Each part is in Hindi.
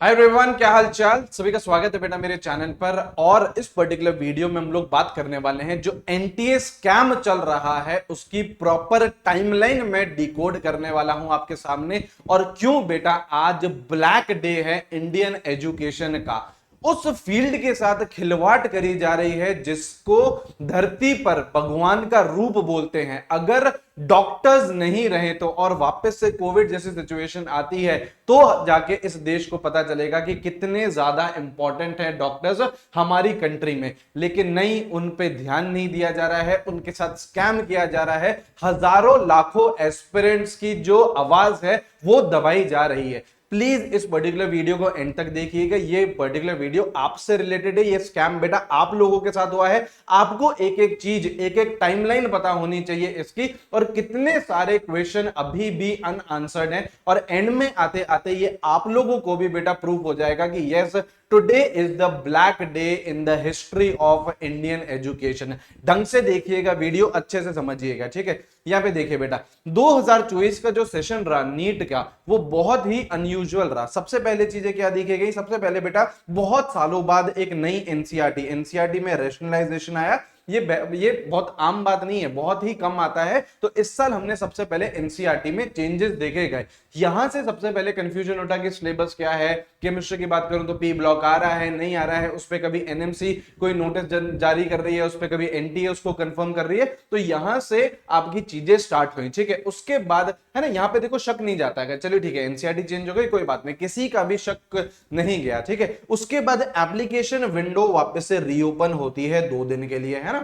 हाय एवरीवन, क्या हाल चाल। सभी का स्वागत है बेटा मेरे चैनल पर। और इस पर्टिकुलर वीडियो में हम लोग बात करने वाले हैं जो एनटीए स्कैम चल रहा है उसकी प्रॉपर टाइमलाइन में डिकोड करने वाला हूं आपके सामने। और क्यों बेटा आज ब्लैक डे है इंडियन एजुकेशन का। उस फील्ड के साथ खिलवाड़ करी जा रही है जिसको धरती पर भगवान का रूप बोलते हैं। अगर डॉक्टर्स नहीं रहे तो और वापस से कोविड जैसी सिचुएशन आती है तो जाके इस देश को पता चलेगा कि कितने ज्यादा इंपॉर्टेंट है डॉक्टर्स हमारी कंट्री में। लेकिन नहीं, उन पे ध्यान नहीं दिया जा रहा है, उनके साथ स्कैम किया जा रहा है। हजारों लाखों एस्पिरेंट्स की जो आवाज है वो दबाई जा रही है। प्लीज इस पर्टिकुलर वीडियो को एंड तक देखिएगा। ये पर्टिकुलर वीडियो आपसे रिलेटेड है। ये स्कैम बेटा आप लोगों के साथ हुआ है। आपको एक एक चीज, एक एक टाइमलाइन पता होनी चाहिए इसकी, और कितने सारे क्वेश्चन अभी भी अनआंसर्ड हैं। और एंड में आते आते ये आप लोगों को भी बेटा प्रूफ हो जाएगा कि yes, today is the black day in the history of Indian education. ढंग से देखिएगा वीडियो, अच्छे से समझिएगा, ठीक है। यहां पे देखिए बेटा, 2024 का जो सेशन रहा नीट का, वो बहुत ही अनयूजुअल रहा। सबसे पहले चीजें क्या देखी गई? सबसे पहले बेटा बहुत सालों बाद एक नई एनसीईआरटी में रैशनलाइजेशन आया। ये बहुत आम बात नहीं है, बहुत ही कम आता है। तो इस साल हमने सबसे पहले एनसीईआरटी में चेंजेस देखे गए। यहां से सबसे पहले कंफ्यूजन उठा कि सिलेबस क्या है। केमिस्ट्री की बात करूं तो पी ब्लॉक आ रहा है, नहीं आ रहा है, उस पर कभी एनएमसी कोई नोटिस जारी कर रही है, उस पर कभी एनटीए उसको कंफर्म कर रही है। तो यहां से आपकी चीजें स्टार्ट हुई, ठीक है। उसके बाद है ना, यहां पे देखो शक नहीं जाता है, चलिए ठीक है एनसीईआरटी चेंज हो गई, कोई बात नहीं, किसी का भी शक नहीं गया, ठीक है। उसके बाद एप्लीकेशन विंडो वापस से रीओपन होती है 2 दिन के लिए, है ना।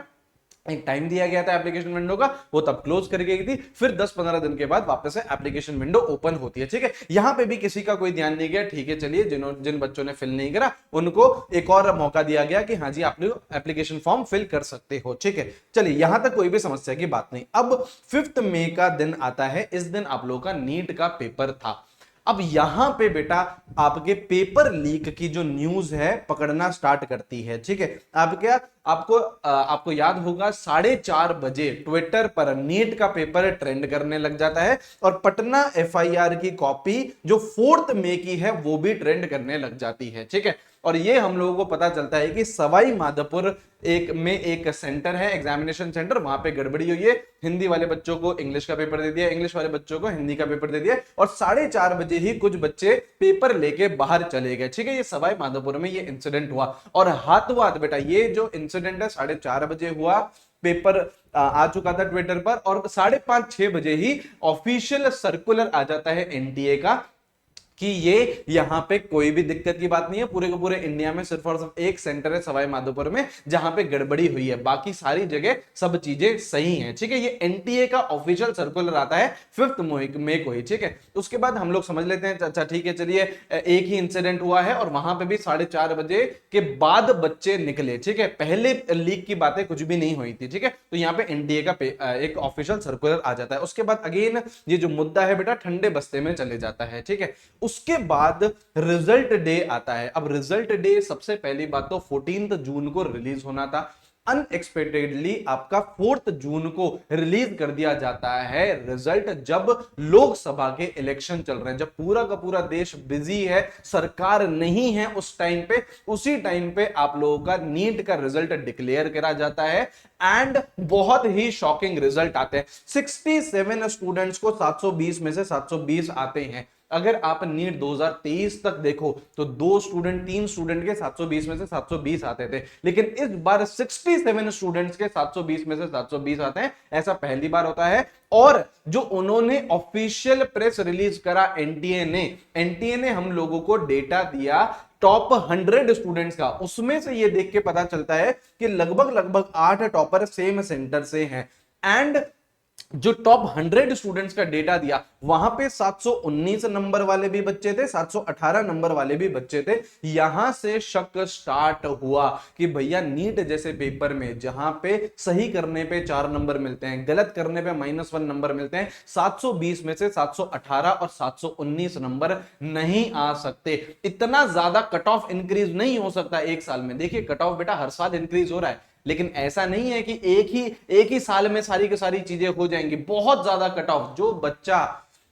एक टाइम दिया गया था एप्लीकेशन विंडो का, वो तब क्लोज कर गई थी। फिर 10-15 दिन के बाद वापस से एप्लीकेशन विंडो ओपन होती है, ठीक है। यहां पे भी किसी का कोई ध्यान नहीं गया, ठीक है। चलिए जिन बच्चों ने फिल नहीं करा उनको एक और मौका दिया गया कि हाँ जी आप लोग एप्लीकेशन फॉर्म फिल कर सकते हो, ठीक है। चलिए यहां तक कोई भी समस्या की बात नहीं। अब 5 मई का दिन आता है। इस दिन आप लोगों का नीट का पेपर था। अब यहां पे बेटा आपके पेपर लीक की जो न्यूज है पकड़ना स्टार्ट करती है, ठीक है। आपको याद होगा 4:30 बजे ट्विटर पर नीट का पेपर ट्रेंड करने लग जाता है। और पटना एफआईआर की कॉपी जो 4 मई की है वो भी ट्रेंड करने लग जाती है, ठीक है। और ये हम लोगों को पता चलता है कि सवाई माधोपुर एक सेंटर है, एग्जामिनेशन सेंटर, वहां पे गड़बड़ी हुई है। हिंदी वाले बच्चों को इंग्लिश का पेपर दे दिया, इंग्लिश वाले बच्चों को हिंदी का पेपर दे दिया, और 4:30 बजे ही कुछ बच्चे पेपर लेके बाहर चले गए, ठीक है। ये सवाई माधोपुर में ये इंसिडेंट हुआ। और हाथों हाथ बेटा ये जो इंसिडेंट है 4:30 बजे हुआ, पेपर आ चुका था ट्विटर पर, और 5:30-6 बजे ही ऑफिशियल सर्कुलर आ जाता है एनटीए का कि ये यहां पे कोई भी दिक्कत की बात नहीं है। पूरे के पूरे इंडिया में सिर्फ और सिर्फ एक सेंटर है सवाई माधोपुर में जहां पे गड़बड़ी हुई है, बाकी सारी जगह सब चीजें सही हैं, ठीक है। ये एनटीए का ऑफिशियल सर्कुलर आता है 5 मई को ही, ठीक है। उसके बाद हम लोग समझ लेते हैं अच्छा ठीक है, चलिए एक ही इंसिडेंट हुआ है और वहां पे भी 4:30 बजे के बाद बच्चे निकले, ठीक है। पहले लीक की बातें कुछ भी नहीं हुई थी, ठीक है। तो यहाँ पे एनटीए का एक ऑफिशियल सर्कुलर आ जाता है। उसके बाद अगेन ये जो मुद्दा है बेटा ठंडे बस्ते में चले जाता है, ठीक है। उसके बाद रिजल्ट डे आता है। अब रिजल्ट डे सबसे पहली बात तो 14 जून को रिलीज होना था। अनएक्सपेक्टेडली आपका 4 जून को रिलीज कर दिया जाता है रिजल्ट, जब लोकसभा के इलेक्शन चल रहे हैं, जब पूरा का पूरा देश बिजी है, सरकार नहीं है उस टाइम पे। उसी टाइम पे आप लोगों का नीट का रिजल्ट डिक्लेयर करा जाता है। एंड बहुत ही शॉकिंग रिजल्ट आते हैं। 67 स्टूडेंट्स को 720 में से 720 आते हैं। अगर आप नीट 2023 तक देखो तो 3 स्टूडेंट के 720 में से 720 आते थे, लेकिन इस बार 67 स्टूडेंट्स के 720 में से 720 आते हैं। ऐसा पहली बार होता है। और जो उन्होंने ऑफिशियल प्रेस रिलीज करा एनटीए ने हम लोगों को डेटा दिया टॉप 100 स्टूडेंट्स का। उसमें से ये देख के पता चलता है कि लगभग 8 टॉपर सेम सेंटर से हैं। एंड जो टॉप 100 स्टूडेंट्स का डेटा दिया वहां पे 719 नंबर वाले भी बच्चे थे, 718 नंबर वाले भी बच्चे थे। यहां से शक स्टार्ट हुआ कि भैया नीट जैसे पेपर में जहां पे सही करने पे 4 नंबर मिलते हैं, गलत करने पे -1 नंबर मिलते हैं, 720 में से 718 और 719 नंबर नहीं आ सकते। इतना ज्यादा कट ऑफ इंक्रीज नहीं हो सकता एक साल में। देखिए कट ऑफ बेटा हर साल इंक्रीज हो रहा है, लेकिन ऐसा नहीं है कि एक ही साल में सारी की सारी चीजें हो जाएंगी। बहुत ज्यादा कट ऑफ, जो बच्चा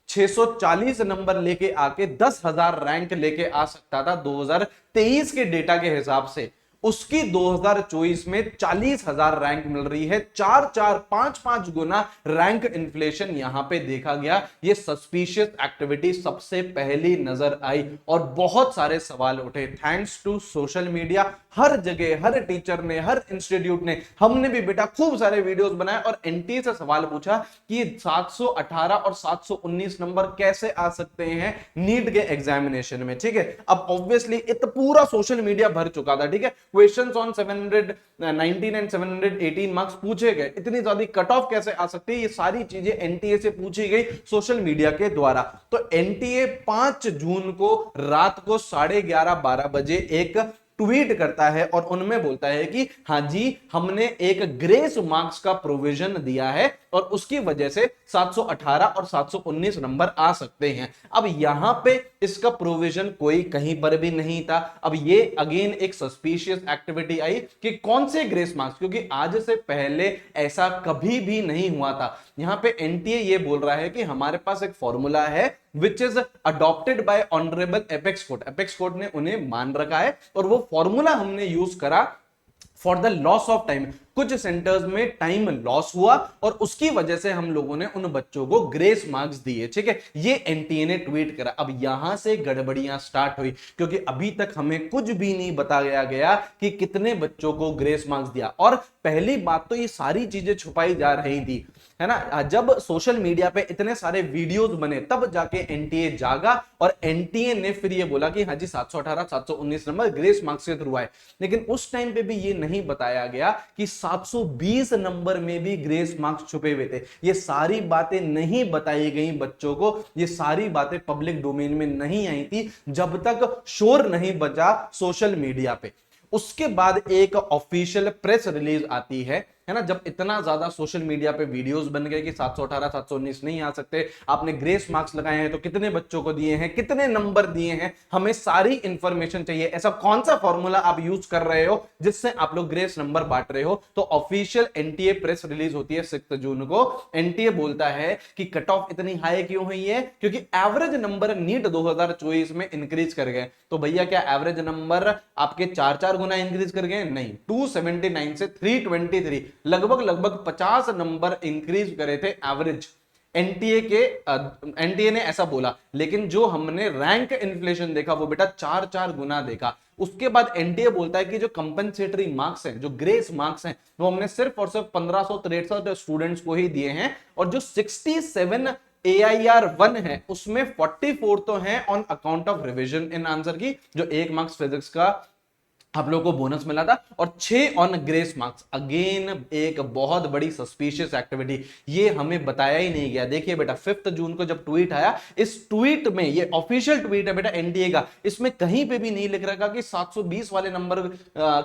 640 नंबर लेके आके 10,000 रैंक लेके आ सकता था 2023 के डेटा के हिसाब से, उसकी 2024 में 40,000 रैंक मिल रही है। 4-4, 5-5 गुना रैंक इन्फ्लेशन यहां पे देखा गया। ये सस्पिशियस एक्टिविटी सबसे पहली नजर आई और बहुत सारे सवाल उठे। थैंक्स टू सोशल मीडिया, हर जगह, हर टीचर ने, हर इंस्टीट्यूट ने, हमने भी बेटा खूब सारे वीडियोस बनाए और एनटीए से सवाल पूछा कि 718 और 719 नंबर कैसे आ सकते हैं नीट के एग्जामिनेशन में। ठीक है, अब ऑब्वियसली इतना पूरा सोशल मीडिया भर चुका था। ठीक है, क्वेश्चंस ऑन 719 एंड 718 मार्क्स पूछे गए, इतनी ज्यादा कट ऑफ कैसे आ सकती है, ये सारी चीजें एनटीए से पूछी गई सोशल मीडिया के द्वारा। तो एनटीए 5 जून को रात को 11:30-12 बजे एक ट्वीट करता है और उनमें बोलता है कि हां जी, हमने एक ग्रेस मार्क्स का प्रोविजन दिया है और उसकी वजह से 718 और 719 नंबर आ सकते हैं। अब यहां पे इसका प्रोविजन कोई कहीं पर भी नहीं था। अब ये अगेन एक सस्पिशियस एक्टिविटी आई कि कौन से ग्रेस मार्क्स, क्योंकि आज से पहले ऐसा कभी भी नहीं हुआ था। यहां पे एनटीए ये बोल रहा है कि हमारे पास एक फॉर्मूला है which is adopted by honourable apex court. Apex court ने उन्हें मान रखा है और वो फॉर्मूला हमने यूज करा for the loss of time. कुछ सेंटर्स में टाइम लॉस हुआ और उसकी वजह से हम लोगों ने उन बच्चों को ग्रेस मार्क्स दिए। ठीक है, ये एनटीए ने ट्वीट करा। अब यहां से गड़बड़ियां स्टार्ट हुई क्योंकि अभी तक हमें कुछ भी नहीं बताया गया कि कितने बच्चों को ग्रेस मार्क्स दिया। और पहली बात तो ये सारी चीजें छुपाई जा रही थी, है ना। जब सोशल मीडिया पे इतने सारे वीडियोस बने तब जाके एनटीए जागा और एनटीए ने फिर ये बोला कि हाँ जी 718 719 नंबर ग्रेस मार्क्स के थ्रू आए। लेकिन उस टाइम पे भी ये नहीं बताया गया कि 720 नंबर में भी ग्रेस मार्क्स छुपे हुए थे। ये सारी बातें नहीं बताई गई बच्चों को, ये सारी बातें पब्लिक डोमेन में नहीं आई थी जब तक शोर नहीं बजा सोशल मीडिया पे। उसके बाद एक ऑफिशियल प्रेस रिलीज आती है ना। जब इतना ज्यादा सोशल मीडिया पे वीडियोस बन गए कि 718 719 नहीं आ सकते, आपने ग्रेस मार्क्स लगाए हैं तो कितने बच्चों को दिए हैं, कितने नंबर दिए हैं, हमें सारी इंफॉर्मेशन चाहिए। ऐसा कौन सा फॉर्मूला आप यूज कर रहे हो जिससे आप लोग ग्रेस नंबर बांट रहे हो। तो ऑफिशियल एनटीए प्रेस रिलीज होती है 6 जून को। एनटीए बोलता है कि कट ऑफ इतनी हाई क्यों हुई है, क्योंकि एवरेज नंबर नीट 2024 में इंक्रीज कर गए। तो भैया क्या एवरेज नंबर आपके 4-4 गुना इंक्रीज कर गए? नहीं, 279 से 323, लगभग 50 नंबर इंक्रीज करे थे एवरेज। एनटीए ने ऐसा बोला, लेकिन जो हमने रैंक इन्फ्लेशन देखा वो बेटा 4-4 गुना देखा। उसके बाद एनटीए बोलता है कि जो कंपनसेटरी मार्क्स हैं, जो ग्रेस मार्क्स हैं, वो हमने सिर्फ और सिर्फ 1563 स्टूडेंट्स को ही दिए हैं और जो 67 AIR1 है उसमें 44 तो हैं on account of revision in answer की, जो 1 मार्क्स फिजिक्स का आप लोगों को बोनस मिला था, और 6 ऑन ग्रेस मार्क्स। अगेन एक बहुत बड़ी सस्पिशियस एक्टिविटी, ये हमें बताया ही नहीं गया। देखिए बेटा 5 जून को जब ट्वीट आया, इस ट्वीट में, ये ऑफिशियल ट्वीट है बेटा एनटीए का, इसमें कहीं पे भी नहीं लिख रखा कि 720 वाले नंबर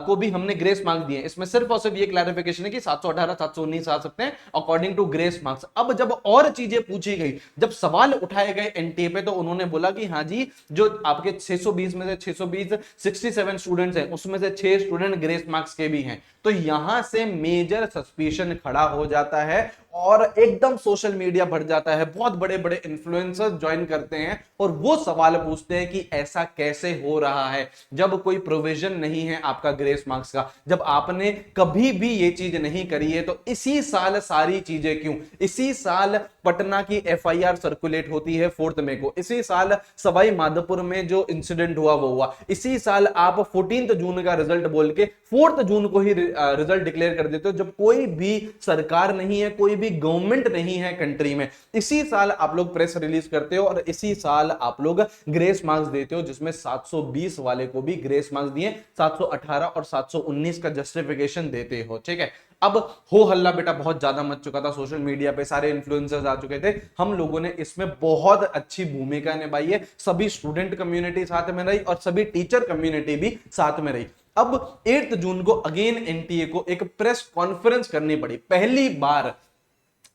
को भी हमने ग्रेस मार्क्स दिए। इसमें सिर्फ और सिर्फ ये क्लैरिफिकेशन है कि 718 719 आ सकते हैं अकॉर्डिंग टू ग्रेस मार्क्स। अब जब और चीजें पूछी गई, जब सवाल उठाए गए एनटीए पे, तो उन्होंने बोला कि हाँ जी, जो आपके 620 में से 620 67 स्टूडेंट्स हैं उसमें से 6 स्टूडेंट ग्रेस मार्क्स के भी हैं। तो यहां से मेजर सस्पिशन खड़ा हो जाता है और एकदम सोशल मीडिया भर जाता है। बहुत बड़े बड़े इन्फ्लुएंसर्स ज्वाइन करते हैं और वो सवाल पूछते हैं कि ऐसा कैसे हो रहा है जब कोई प्रोविजन नहीं है आपका ग्रेस मार्क्स का, जब आपने कभी भी ये चीज नहीं करी है। तो इसी साल सारी चीजें क्यों? इसी साल पटना की एफआईआर सर्कुलेट होती है 4 मई को, इसी साल सवाई माधोपुर में जो इंसिडेंट हुआ वो हुआ, इसी साल आप 14 जून का रिजल्ट बोल के 4 जून को ही रिजल्ट डिक्लेयर कर देते हो, जब कोई भी सरकार नहीं है, कोई भी गवर्नमेंट नहीं है कंट्री में। इसी साल आप लोग प्रेस रिलीज करते हो और इसी साल आप लोग ग्रेस मार्क्स देते हो, जिसमें 720 वाले को भी ग्रेस मार्क्स दिए, 718 और 719 का जस्टिफिकेशन देते हो। ठीक है, अब हो हल्ला बेटा बहुत ज्यादा मच चुका था सोशल मीडिया पे, सारे इन्फ्लुएंसर्स आ चुके थे। हम लोगों ने इसमें बहुत अच्छी भूमिका निभाई है, सभी स्टूडेंट कम्युनिटी साथ में रही और सभी टीचर कम्युनिटी भी साथ में रही। अब 8 जून को अगेन एनटीए को एक प्रेस कॉन्फ्रेंस करनी पड़ी। पहली बार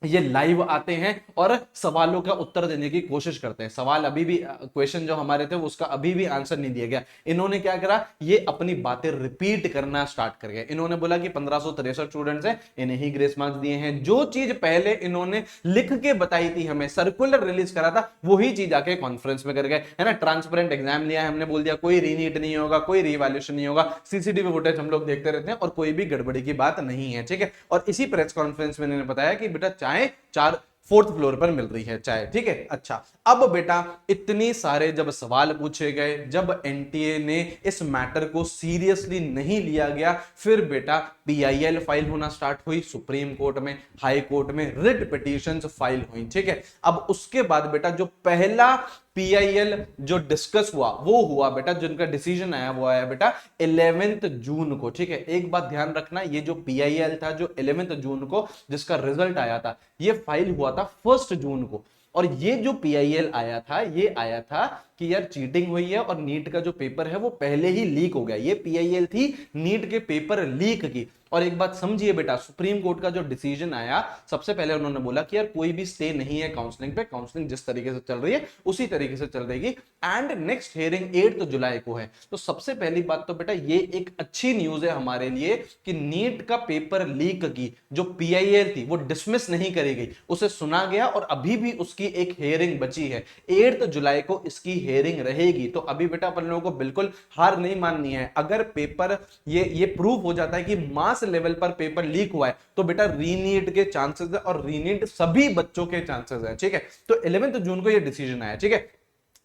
ये लाइव आते हैं और सवालों का उत्तर देने की कोशिश करते हैं। सवाल अभी भी, क्वेश्चन जो हमारे थे उसका अभी भी आंसर नहीं दिया गया। इन्होंने क्या करा, ये अपनी बातें रिपीट करना स्टार्ट कर गए। इन्होंने बोला कि 1563 स्टूडेंट्स हैं, इन्हें ही ग्रेस मार्क्स दिए हैं। जो चीज पहले इन्होंने लिख के बताई थी, हमें सर्कुलर रिलीज करा था, वही चीज आके कॉन्फ्रेंस में कर गए, है ना। ट्रांसपेरेंट एग्जाम लिया है, हमने बोल दिया कोई रीनीट नहीं होगा, कोई रीवैल्यूएशन नहीं होगा, सीसीटीवी फुटेज हम लोग देखते रहते हैं और कोई भी गड़बड़ी की बात नहीं है, ठीक है। और इसी प्रेस कॉन्फ्रेंस में इन्होंने बताया कि बेटा चाहे चार फोर्थ फ्लोर पर मिल रही है चाय, ठीक है। अच्छा, अब बेटा इतने सारे जब सवाल पूछे गए, जब एनटीए ने इस मैटर को सीरियसली नहीं लिया गया, फिर बेटा पीआईएल फाइल होना स्टार्ट हुई सुप्रीम कोर्ट में, हाई कोर्ट में रिट पिटीशंस फाइल हुई, ठीक है। अब उसके बाद बेटा जो पहला पीआईएल जो डिस्कस हुआ वो हुआ बेटा, जिनका डिसीजन आया वो आया बेटा 11 जून को, ठीक है। एक बात ध्यान रखना, ये जो पीआईएल था जो 11 जून को जिसका रिजल्ट आया था, ये फाइल हुआ था 1 जून को। और ये जो पीआईएल आया था, ये आया था कि यार चीटिंग हुई है और नीट का जो पेपर है वो पहले ही लीक हो गया। ये पीआईएल थी नीट के पेपर लीक की। और एक बात समझिए बेटा, सुप्रीम कोर्ट का जो डिसीजन आया, सबसे पहले उन्होंने बोला कि यार कोई भी स्टे नहीं है काउंसलिंग पे, काउंसलिंग जिस तरीके से चल रही है उसी तरीके से चल रहेगी, एंड नेक्स्ट हियरिंग 8 जुलाई को है। तो सबसे पहली बात तो बेटा ये एक अच्छी न्यूज है हमारे लिए कि नीट का पेपर लीक की जो पीआईएल थी वो डिसमिस नहीं करी गई, उसे सुना गया और अभी भी उसकी एक हियरिंग बची है। 8 जुलाई को इसकी हियरिंग रहेगी। तो अभी बेटा अपन लोगों को बिल्कुल हार नहीं माननी है। अगर पेपर ये प्रूव हो जाता है कि मास लेवल पर पेपर लीक हुआ है, तो बेटा रीनीट के चांसेस है और रीनीट सभी बच्चों के चांसेस है, ठीक है। तो 11 जून को ये डिसीजन आया, ठीक है।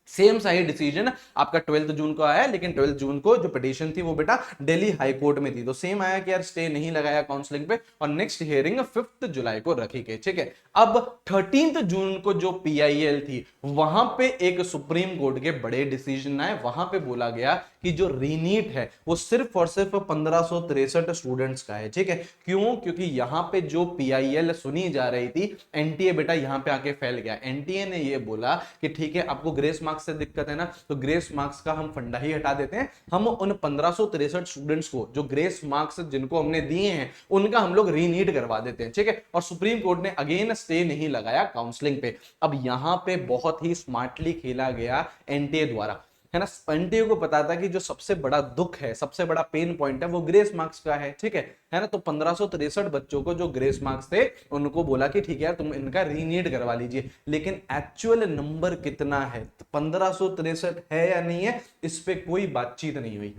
सेम सही डिसीजन आपका 12 जून को आया, लेकिन 12 जून को जो पिटीशन थी वो बेटा दिल्ली हाई कोर्ट में थी। तो सेम आया कि यार स्टे नहीं लगाया काउंसलिंग पे और नेक्स्ट हियरिंग 5 जुलाई को रखी गई, ठीक है। अब 13 जून को जो पीआईएल थी वहां पे एक सुप्रीम कोर्ट के बड़े डिसीजन आए। वहां पे बोला गया कि जो रीनीट है वो सिर्फ और सिर्फ 1563 स्टूडेंट्स का है, ठीक है। क्यों? क्योंकि यहां पे जो पीआईएल सुनी जा रही थी, एनटीए बेटा यहां पे आके फैल गया। एनटीए ने ये बोला कि ठीक है आपको ग्रेस मार्क्स से दिक्कत है ना, तो ग्रेस मार्क्स का हम फंडा ही हटा देते हैं। हम उन 1563 स्टूडेंट्स को जो ग्रेस मार्क्स जिनको हमने दिए हैं उनका हम लोग रीनीट करवा देते हैं, ठीक है। और सुप्रीम कोर्ट ने अगेन स्टे नहीं लगाया काउंसलिंग पे। अब यहां पे बहुत ही स्मार्टली खेला गया एनटीए द्वारा, है ना। एनटीए को पता था कि जो सबसे बड़ा दुख है, सबसे बड़ा पेन पॉइंट है वो ग्रेस मार्क्स का है, ठीक है ना। तो 1563 बच्चों को जो ग्रेस मार्क्स थे उनको बोला कि ठीक है यार तुम इनका रीनीट करवा लीजिए। लेकिन एक्चुअल नंबर कितना है, 1563 है या नहीं है, इस पे कोई बातचीत नहीं हुई।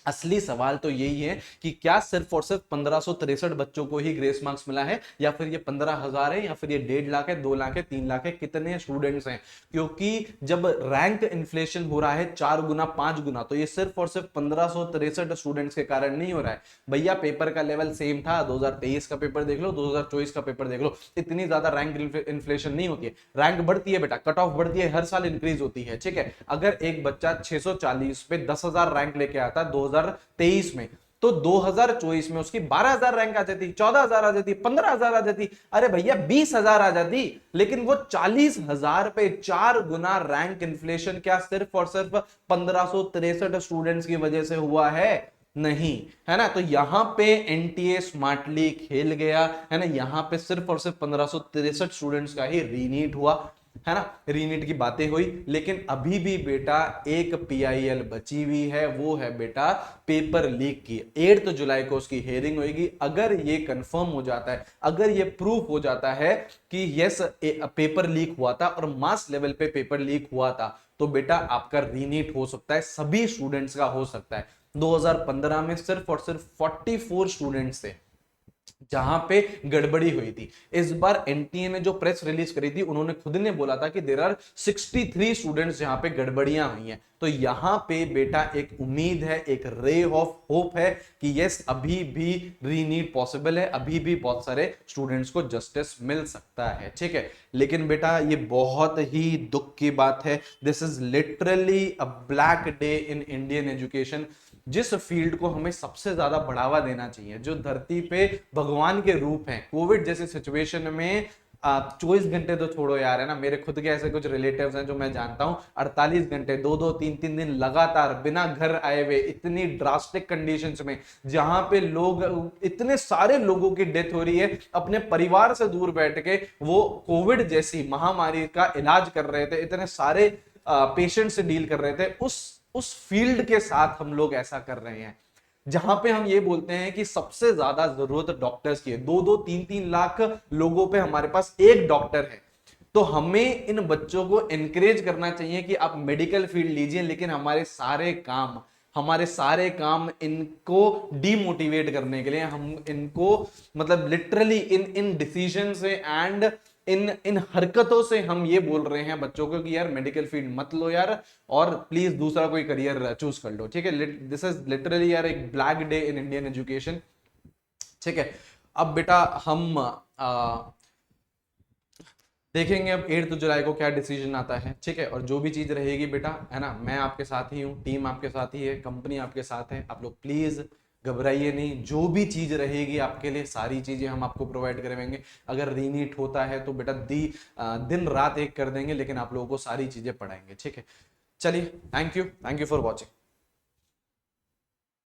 असली सवाल तो यही है कि क्या सिर्फ और सिर्फ 1563 बच्चों को ही ग्रेस मार्क्स मिला है, या फिर ये 15,000 है, या फिर ये 1.5 लाख है, 2 लाख है, 3 लाख है, कितने स्टूडेंट्स हैं। क्योंकि जब रैंक इन्फ्लेशन हो रहा है 4 गुना 5 गुना, तो ये सिर्फ और सिर्फ 1563 स्टूडेंट्स के कारण नहीं हो रहा है भैया। पेपर का लेवल सेम था, 2023 का पेपर देख लो, 2024 का पेपर देख लो, इतनी ज्यादा रैंक इन्फ्लेशन नहीं होती है। रैंक बढ़ती है बेटा, कट ऑफ बढ़ती है, हर साल इंक्रीज होती है, ठीक है। अगर एक बच्चा 640 पे 10,000 रैंक लेके आता है 2023 में, तो 2024 में उसकी 12,000 रैंक आ जाती, 14,000 आ जाती, 15,000 आ जाती, अरे भैया 20,000 आ जाती। लेकिन वो 40,000 पे 4 गुना रैंक इन्फ्लेशन क्या सिर्फ और सिर्फ 1563 स्टूडेंट्स की वजह से हुआ है? नहीं, है ना। तो यहां पे एनटीए स्मार्टली खेल गया, है ना। यहां पे सिर्फ और सिर्फ 1563 स्टूडेंट्स का ही रीनीट हुआ, है ना, रीनीट की बातें हुई। लेकिन अभी भी बेटा एक पीआईएल बची हुई है, वो है बेटा पेपर लीक की। 8 जुलाई को उसकी हियरिंग होगी। अगर ये कंफर्म हो जाता है, अगर ये प्रूफ हो जाता है कि यस पेपर लीक हुआ था और मास लेवल पे पेपर लीक हुआ था, तो बेटा आपका रीनीट हो सकता है, सभी स्टूडेंट्स का हो सकता है। 2015 में सिर्फ और सिर्फ 44 स्टूडेंट्स थे जहां पे गड़बड़ी हुई थी। इस बार एनटीए ने जो प्रेस रिलीज करी थी, उन्होंने खुद ने बोला था कि देयर आर 63 स्टूडेंट्स जहां पे गड़बड़ियां हुई हैं। तो यहां पे बेटा एक उम्मीद है, एक रे ऑफ होप है कि यस अभी भी रीनीट पॉसिबल है, अभी भी बहुत सारे स्टूडेंट्स को जस्टिस मिल सकता है, ठीक है। लेकिन बेटा ये बहुत ही दुख की बात है। This is literally a black day in Indian education. जिस फील्ड को हमें सबसे ज्यादा बढ़ावा देना चाहिए, जो धरती पे भगवान के रूप हैं, कोविड जैसे सिचुएशन में 24 घंटे तो छोड़ो यार, है ना, मेरे खुद के ऐसे कुछ रिलेटिव्स हैं जो मैं जानता हूं 48 घंटे, 2-2 3-3 दिन लगातार बिना घर आए हुए, इतनी ड्रास्टिक कंडीशंस में जहां पे लोग, इतने सारे लोगों की डेथ हो रही है, अपने परिवार से दूर बैठ के वो कोविड जैसी महामारी का इलाज कर रहे थे, इतने सारे पेशेंट से डील कर रहे थे, उस फील्ड के साथ हम लोग ऐसा कर रहे हैं जहां पे हम ये बोलते हैं कि सबसे ज्यादा जरूरत डॉक्टर्स की है। 2-2 3-3 लाख लोगों पे हमारे पास एक डॉक्टर है। तो हमें इन बच्चों को एनकरेज करना चाहिए कि आप मेडिकल फील्ड लीजिए, लेकिन हमारे सारे काम इनको डीमोटिवेट करने के लिए, हम इनको मतलब लिटरली इन इन डिसीजन से एंड इन इन हरकतों से हम ये बोल रहे हैं बच्चों को कि यार मेडिकल फील्ड मत लो यार, और प्लीज दूसरा कोई करियर चूज कर लो, ठीक है। दिस इज लिटरली यार एक black day in Indian education, ठीक है। अब बेटा हम देखेंगे अब 8 जुलाई को क्या डिसीजन आता है, ठीक है। और जो भी चीज रहेगी बेटा, है ना, मैं आपके साथ ही हूँ, टीम आपके साथ ही है, कंपनी आपके साथ है, आप लोग प्लीज घबराइए नहीं। जो भी चीज रहेगी आपके लिए, सारी चीजें हम आपको प्रोवाइड करवाएंगे। अगर रीनीट होता है तो बेटा दिन रात एक कर देंगे, लेकिन आप लोगों को सारी चीजें पढ़ाएंगे, ठीक है। चलिए, थैंक यू फॉर वॉचिंग।